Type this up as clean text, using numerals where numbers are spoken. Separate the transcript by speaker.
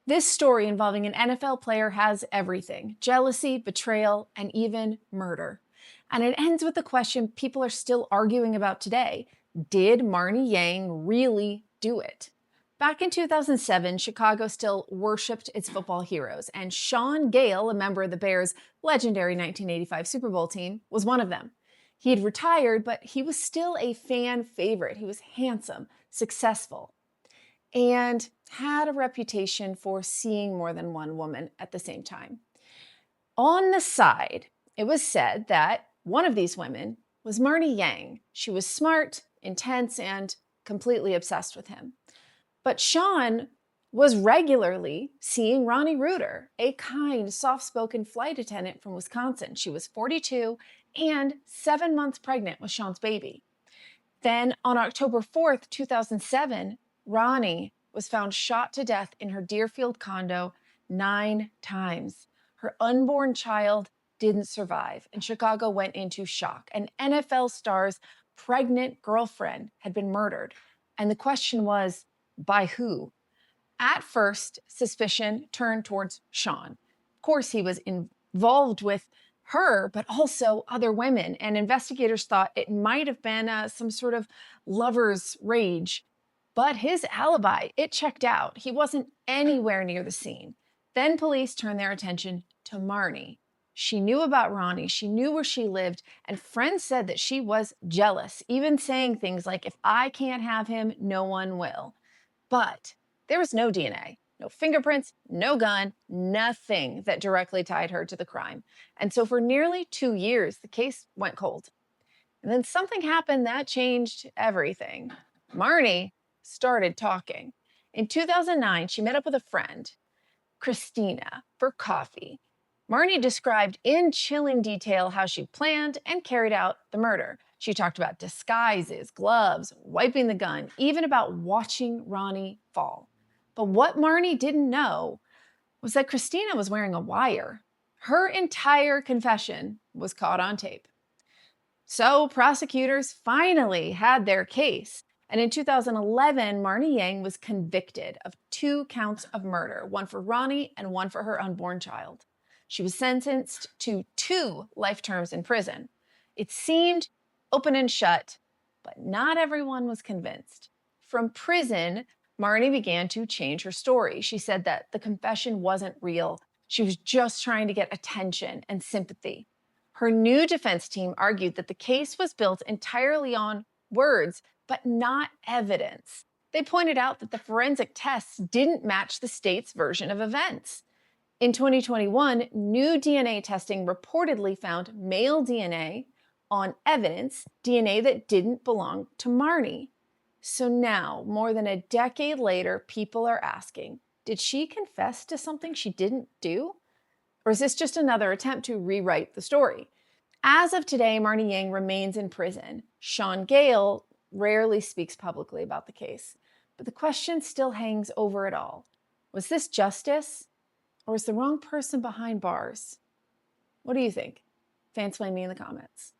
Speaker 1: This story involving an NFL player has everything: jealousy, betrayal, and even murder. And it ends with the question people are still arguing about today. Did Marni Yang really do it? Back in 2007, Chicago still worshipped its football heroes, and Shaun Gayle, a member of the Bears' legendary 1985 Super Bowl team, was one of them. He had retired, but he was still a fan favorite. He was handsome, successful, and had a reputation for seeing more than one woman at the same time. On the side, it was said that one of these women was Marni Yang. She was smart, intense, and completely obsessed with him. But Shaun was regularly seeing Ronnie Reuter, a kind, soft-spoken flight attendant from Wisconsin. She was 42 and 7 months pregnant with Shaun's baby. Then on October 4th, 2007, Ronnie was found shot to death in her Deerfield condo 9 times. Her unborn child didn't survive, and Chicago went into shock. An NFL star's pregnant girlfriend had been murdered, and the question was, by who? At first, suspicion turned towards Shaun. Of course, he was involved with her, but also other women, and investigators thought it might have been some sort of lover's rage. But his alibi, it checked out. He wasn't anywhere near the scene. Then police turned their attention to Marni. She knew about Ronnie, she knew where she lived, and friends said that she was jealous, even saying things like, if I can't have him, no one will. But there was no DNA, no fingerprints, no gun, nothing that directly tied her to the crime. And so for nearly 2 years, the case went cold. And then something happened that changed everything. Marni started talking. In 2009, she met up with a friend, Christina, for coffee. Marni described in chilling detail how she planned and carried out the murder. She talked about disguises, gloves, wiping the gun, even about watching Ronnie fall. But what Marni didn't know was that Christina was wearing a wire. Her entire confession was caught on tape. So prosecutors finally had their case. And in 2011, Marni Yang was convicted of 2 counts of murder, one for Ronnie and one for her unborn child. She was sentenced to 2 life terms in prison. It seemed open and shut, but not everyone was convinced. From prison, Marni began to change her story. She said that the confession wasn't real. She was just trying to get attention and sympathy. Her new defense team argued that the case was built entirely on words, but not evidence. They pointed out that the forensic tests didn't match the state's version of events. In 2021, new DNA testing reportedly found male DNA on evidence, DNA that didn't belong to Marni. So now, more than a decade later, people are asking, did she confess to something she didn't do? Or is this just another attempt to rewrite the story? As of today, Marni Yang remains in prison. Shaun Gayle rarely speaks publicly about the case, but the question still hangs over it all. Was this justice? Or is the wrong person behind bars? What do you think? Fansplain me in the comments.